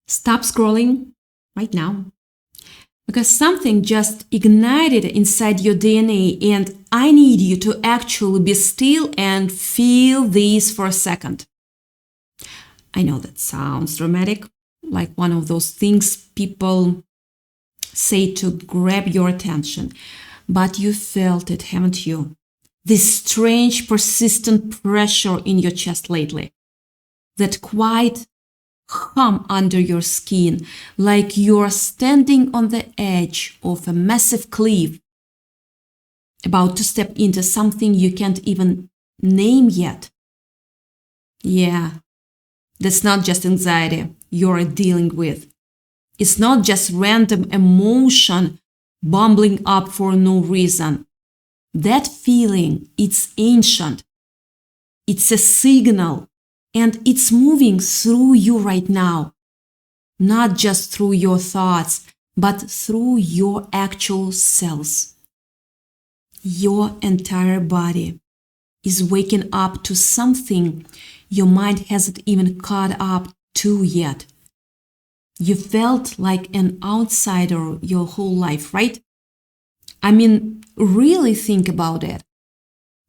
Stop scrolling right now because something just ignited inside your DNA, and I need you to actually be still and feel this for a second. I know that sounds dramatic, like one of those things people say to grab your attention, but you felt it, haven't you? This strange, persistent pressure in your chest lately. That quiet hum under your skin, like you're standing on the edge of a massive cliff, about to step into something you can't even name yet. Yeah, that's not just anxiety you're dealing with. It's not just random emotion bumbling up for no reason. That feeling, it's ancient. It's a signal, and it's moving through you right now. Not just through your thoughts, but through your actual cells. Your entire body is waking up to something your mind hasn't even caught up to yet. You felt like an outsider your whole life, right? I mean, really think about it.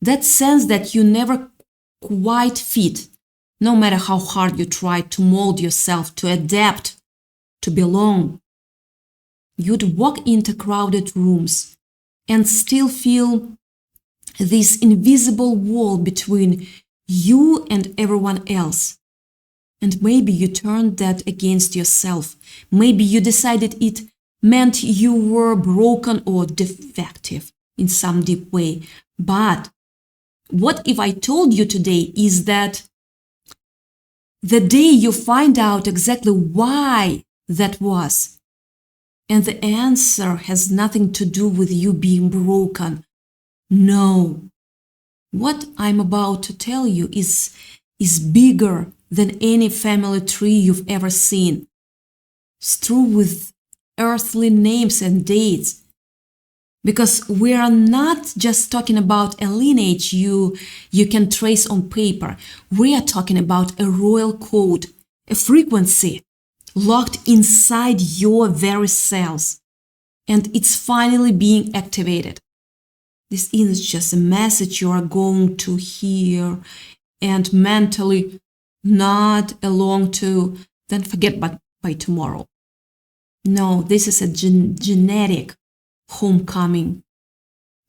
That sense that you never quite fit, no matter how hard you try to mold yourself, to adapt, to belong. You'd walk into crowded rooms and still feel this invisible wall between you and everyone else. And maybe you turned that against yourself. Maybe you decided it meant you were broken or defective in some deep way. But what if I told you today is that the day you find out exactly why that was, and the answer has nothing to do with you being broken. No. What I'm about to tell you is bigger than any family tree you've ever seen. Strewn with earthly names and dates. Because we are not just talking about a lineage you can trace on paper. We are talking about a royal code, a frequency locked inside your very cells. And it's finally being activated. This isn't just a message you are going to hear and mentally nod along to, then forget by tomorrow. No, this is a genetic homecoming.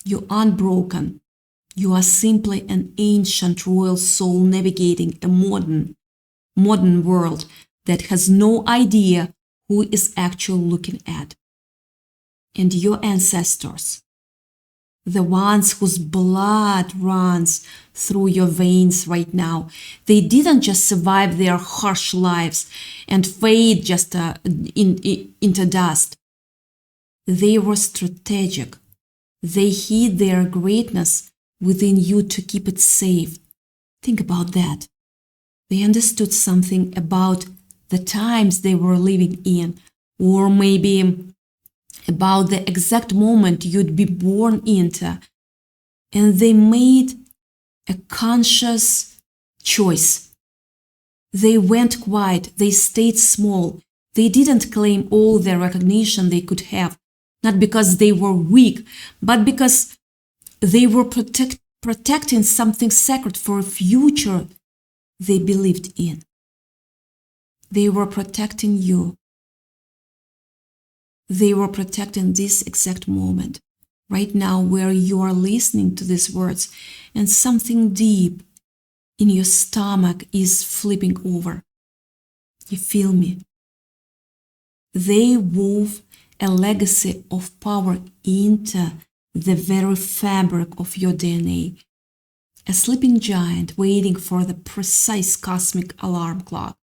You aren't broken. You are simply an ancient royal soul navigating a modern world that has no idea who is actually looking at. And your ancestors, the ones whose blood runs through your veins right now, they didn't just survive their harsh lives and fade just into dust. They were strategic. They hid their greatness within you to keep it safe. Think about that. They understood something about the times they were living in, or maybe about the exact moment you'd be born into. And they made a conscious choice. They went quiet. They stayed small. They didn't claim all the recognition they could have, not because they were weak, but because they were protecting something sacred for a future they believed in. They were protecting you. They were protecting this exact moment, right now where you are listening to these words, and something deep in your stomach is flipping over. You feel me? They wove a legacy of power into the very fabric of your DNA, a sleeping giant waiting for the precise cosmic alarm clock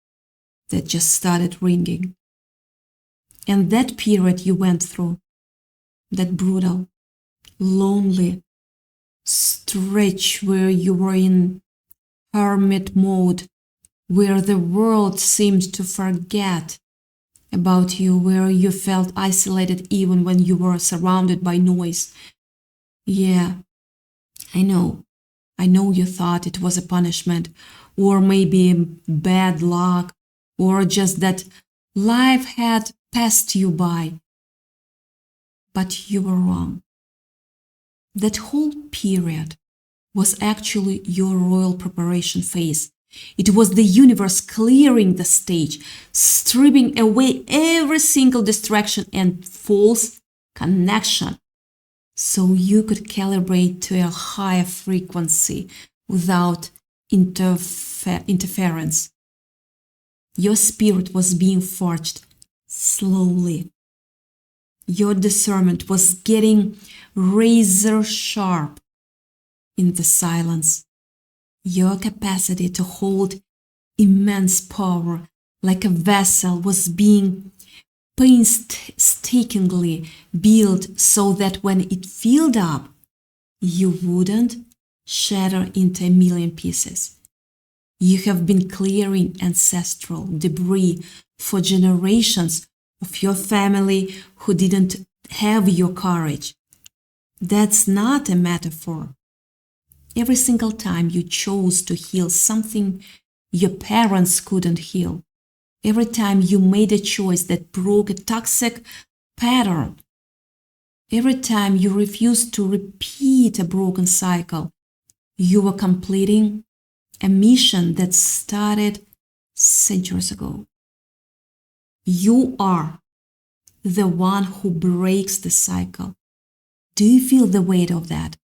that just started ringing. And that period you went through, that brutal, lonely stretch where you were in hermit mode, where the world seemed to forget about you, where you felt isolated even when you were surrounded by noise. Yeah, I know you thought it was a punishment, or maybe bad luck, or just that Life had passed you by, but you were wrong. That whole period was actually your royal preparation phase. It was the universe clearing the stage, stripping away every single distraction and false connection, so you could calibrate to a higher frequency without interference. Your spirit was being forged slowly. Your discernment was getting razor sharp in the silence. Your capacity to hold immense power like a vessel was being painstakingly built so that when it filled up, you wouldn't shatter into a million pieces. You have been clearing ancestral debris for generations of your family who didn't have your courage. That's not a metaphor. Every single time you chose to heal something your parents couldn't heal, every time you made a choice that broke a toxic pattern, every time you refused to repeat a broken cycle, you were completing a mission that started centuries ago. You are the one who breaks the cycle. Do you feel the weight of that?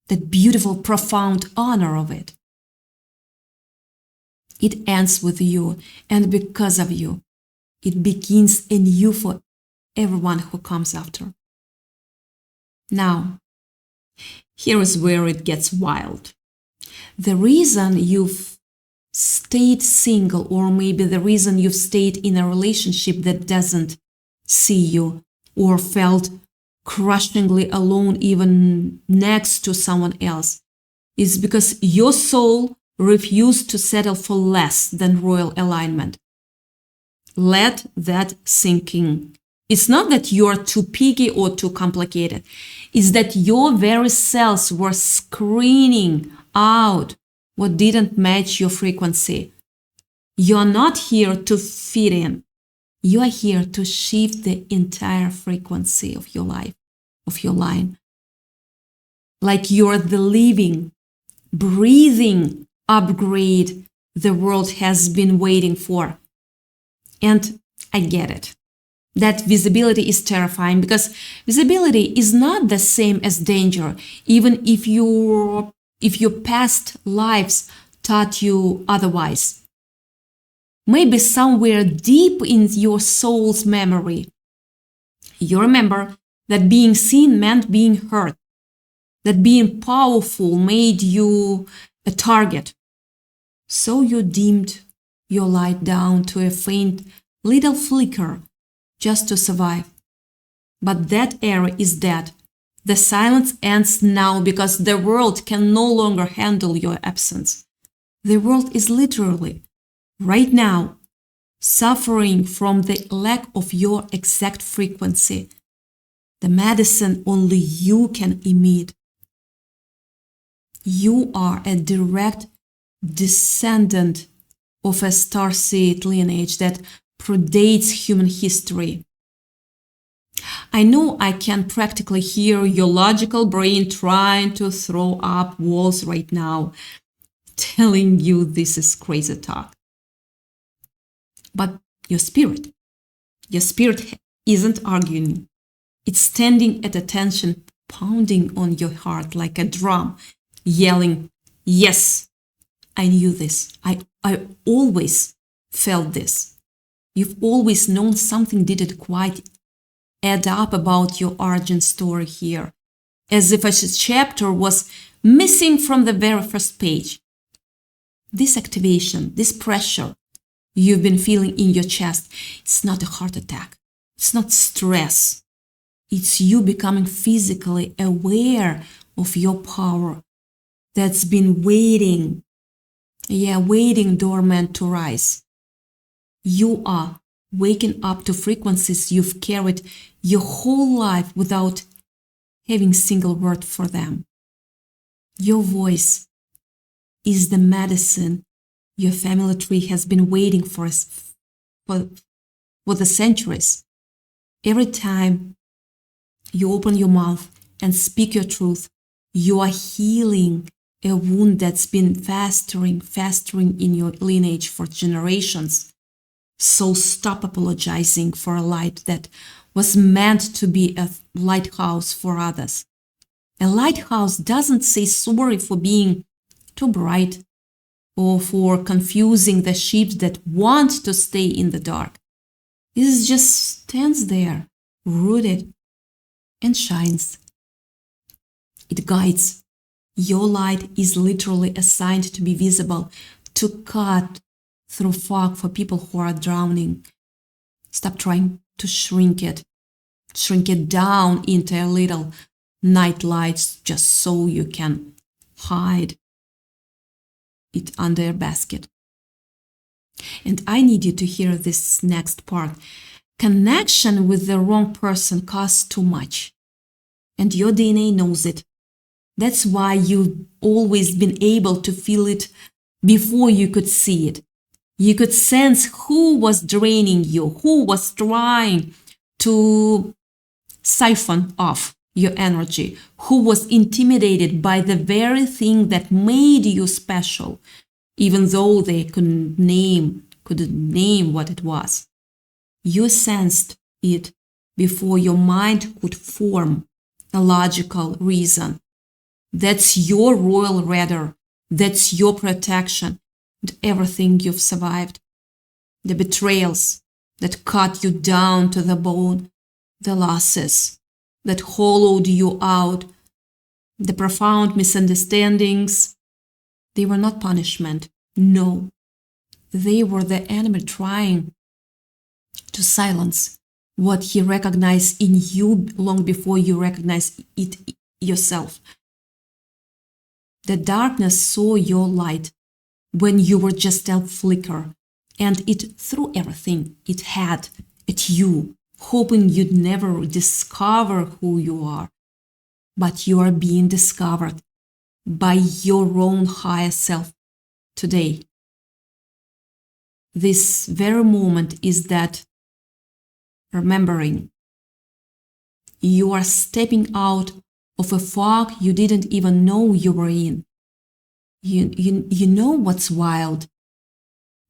That beautiful, profound honor of it? It ends with you, and because of you, it begins anew for everyone who comes after. Now, here is where it gets wild. The reason you've stayed single, or maybe the reason you've stayed in a relationship that doesn't see you, or felt crushingly alone even next to someone else, is because your soul refused to settle for less than royal alignment. Let that sink in. It's not that you're too picky or too complicated. It's that your very cells were screening out what didn't match your frequency. You're not here to fit in. You are here to shift the entire frequency of your life, of your line. Like you're the living, breathing upgrade the world has been waiting for. And I get it. That visibility is terrifying because visibility is not the same as danger, even if your past lives taught you otherwise. Maybe somewhere deep in your soul's memory, you remember that being seen meant being heard, that being powerful made you a target. So you dimmed your light down to a faint little flicker just to survive. But that era is dead. The silence ends now because the world can no longer handle your absence. The world is literally, right now, suffering from the lack of your exact frequency, the medicine only you can emit. You are a direct descendant of a starseed lineage that predates human history. I know I can practically hear your logical brain trying to throw up walls right now, telling you this is crazy talk. But your spirit isn't arguing. It's standing at attention, pounding on your heart like a drum, yelling, yes, I knew this. I always felt this. You've always known something didn't quite add up about your origin story here, as if a chapter was missing from the very first page. This activation, this pressure you've been feeling in your chest, it's not a heart attack. It's not stress. It's you becoming physically aware of your power that's been waiting dormant to rise. You are waking up to frequencies you've carried your whole life without having a single word for them. Your voice is the medicine your family tree has been waiting for for the centuries. Every time you open your mouth and speak your truth, you are healing a wound that's been festering in your lineage for generations. So stop apologizing for a light that was meant to be a lighthouse for others. A lighthouse doesn't say sorry for being too bright or for confusing the sheep that want to stay in the dark. It just stands there, rooted, and shines. It guides. Your light is literally assigned to be visible, to cut through fog for people who are drowning. Stop trying to shrink it down into a little night lights just so you can hide it under a basket. And I need you to hear this next part. Connection with the wrong person costs too much, and your DNA knows it. That's why you've always been able to feel it before you could see it. You could sense who was draining you, who was trying to siphon off your energy, who was intimidated by the very thing that made you special, even though they couldn't name what it was. You sensed it before your mind could form a logical reason. That's your royal radar. That's your protection. And everything you've survived. The betrayals that cut you down to the bone. The losses that hollowed you out. The profound misunderstandings. They were not punishment. No. They were the enemy trying to silence what he recognized in you long before you recognized it yourself. The darkness saw your light when you were just a flicker, and it threw everything it had at you, hoping you'd never discover who you are. But you are being discovered by your own higher self today. This very moment is that remembering. You are stepping out of a fog you didn't even know you were in. You know what's wild?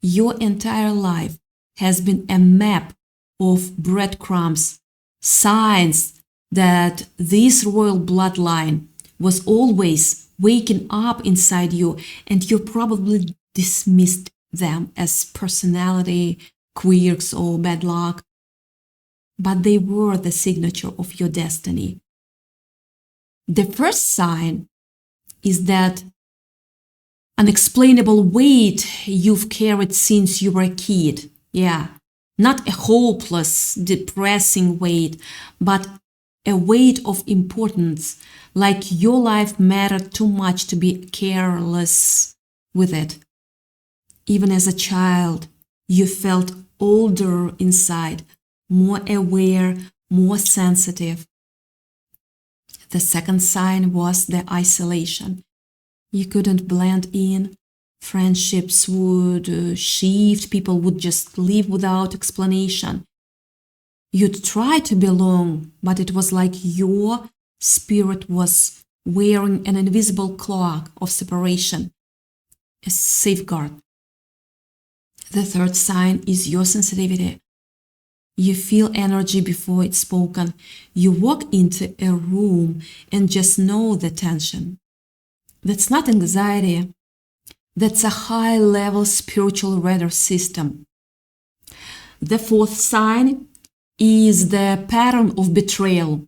Your entire life has been a map of breadcrumbs, signs that this royal bloodline was always waking up inside you, and you probably dismissed them as personality quirks or bad luck. But they were the signature of your destiny. The first sign is that unexplainable weight you've carried since you were a kid. Yeah, not a hopeless, depressing weight, but a weight of importance, like your life mattered too much to be careless with it. Even as a child, you felt older inside, more aware, more sensitive. The second sign was the isolation. You couldn't blend in. Friendships would shift. People would just leave without explanation. You'd try to belong, but it was like your spirit was wearing an invisible cloak of separation, a safeguard. The third sign is your sensitivity. You feel energy before it's spoken. You walk into a room and just know the tension. That's not anxiety. That's a high-level spiritual radar system. The fourth sign is the pattern of betrayal.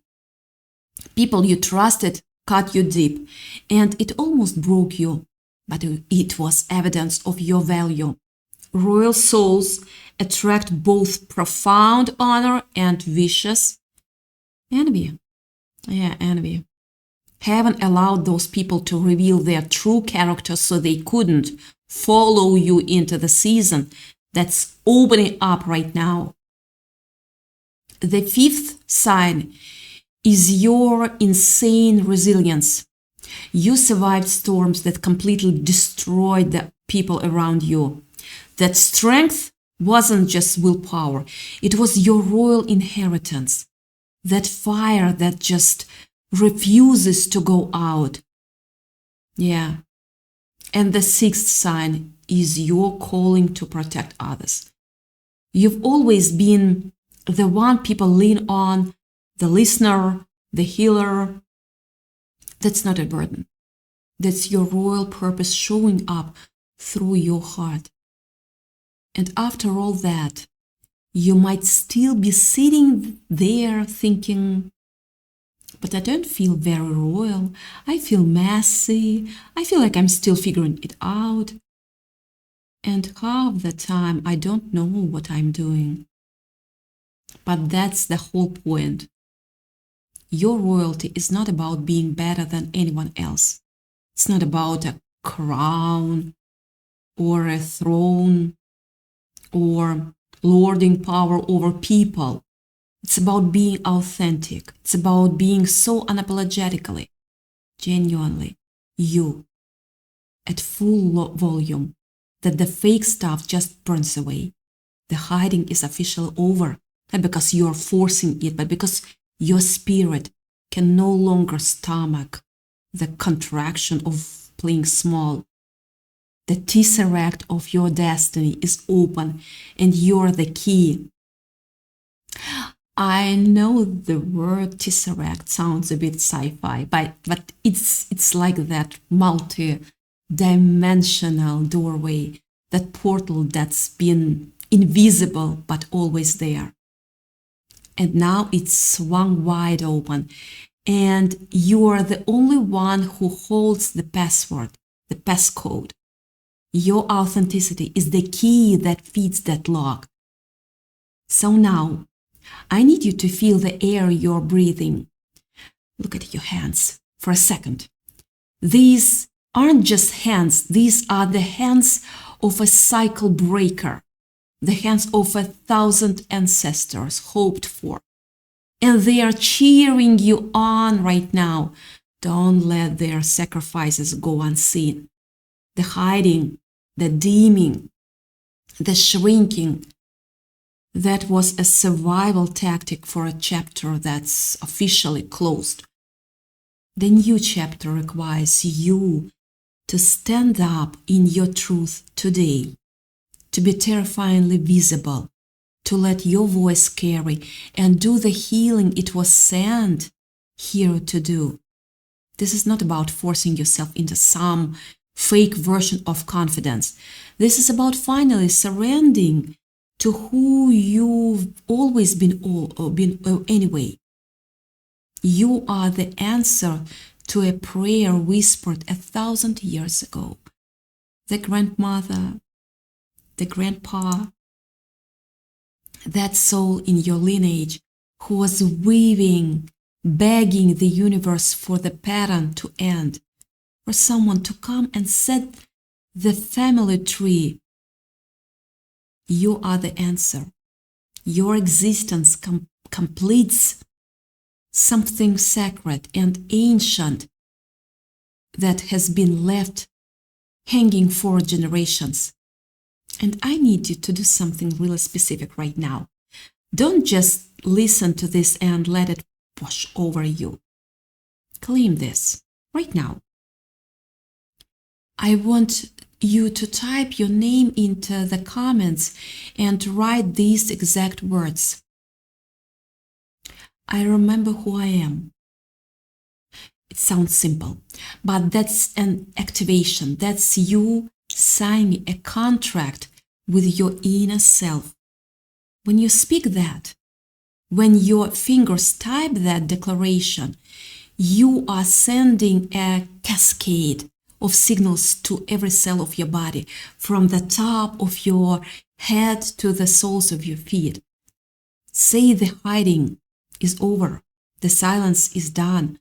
People you trusted cut you deep, and it almost broke you, but it was evidence of your value. Royal souls attract both profound honor and vicious envy. Envy. Heaven allowed those people to reveal their true character so they couldn't follow you into the season that's opening up right now. The fifth sign is your insane resilience. You survived storms that completely destroyed the people around you. That strength wasn't just willpower. It was your royal inheritance. That fire that just refuses to go out. Yeah. And the sixth sign is your calling to protect others. You've always been the one people lean on, the listener, the healer. That's not a burden. That's your royal purpose showing up through your heart. And after all that, you might still be sitting there thinking, but I don't feel very royal. I feel messy. I feel like I'm still figuring it out. And half the time, I don't know what I'm doing. But that's the whole point. Your royalty is not about being better than anyone else. It's not about a crown or a throne or lording power over people. It's about being authentic. It's about being so unapologetically, genuinely you, at full volume, that the fake stuff just burns away. The hiding is officially over, not because you're forcing it, but because your spirit can no longer stomach the contraction of playing small. The tesseract of your destiny is open, and you're the key. I know the word tesseract sounds a bit sci-fi, but it's like that multi-dimensional doorway, that portal that's been invisible but always there. And now it's swung wide open, and you are the only one who holds the password, the passcode. Your authenticity is the key that feeds that lock. So now, I need you to feel the air you're breathing. Look at your hands for a second. These aren't just hands, these are the hands of a cycle breaker, the hands of 1,000 ancestors hoped for. And they are cheering you on right now. Don't let their sacrifices go unseen. The hiding, the dimming, the shrinking, that was a survival tactic for a chapter that's officially closed. The new chapter requires you to stand up in your truth today, to be terrifyingly visible, to let your voice carry and do the healing it was sent here to do. This is not about forcing yourself into some fake version of confidence. This is about finally surrendering to who you've always been anyway. You are the answer to a prayer whispered 1,000 years ago. The grandmother, the grandpa, that soul in your lineage who was weaving, begging the universe for the pattern to end, for someone to come and set the family tree. You are the answer. Your existence completes something sacred and ancient that has been left hanging for generations. And I need you to do something really specific right now. Don't just listen to this and let it wash over you. Claim this right now. I want you to type your name into the comments and write these exact words. I remember who I am. It sounds simple, but that's an activation. That's you signing a contract with your inner self. When you speak that, when your fingers type that declaration, you are sending a cascade of signals to every cell of your body, from the top of your head to the soles of your feet. Say the hiding is over. The silence is done.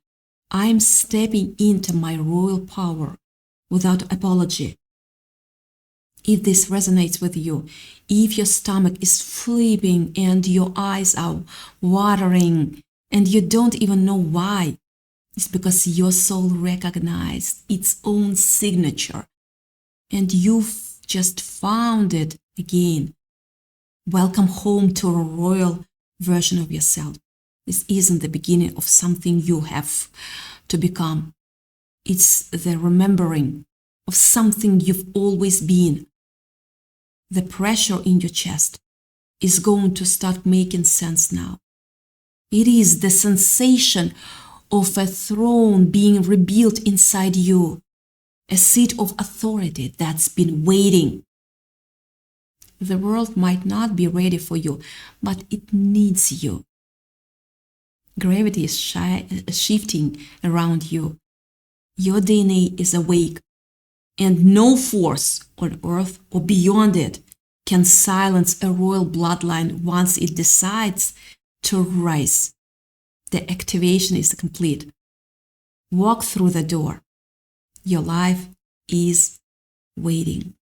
I'm stepping into my royal power without apology. If this resonates with you, if your stomach is flipping and your eyes are watering and you don't even know why, it's because your soul recognized its own signature and you've just found it again. Welcome home to a royal version of yourself. This isn't the beginning of something you have to become. It's the remembering of something you've always been. The pressure in your chest is going to start making sense now. It is the sensation of a throne being rebuilt inside you, a seat of authority that's been waiting. The world might not be ready for you, but it needs you. Gravity is shifting around you. Your DNA is awake, and no force on earth or beyond it can silence a royal bloodline once it decides to rise. The activation is complete. Walk through the door. Your life is waiting.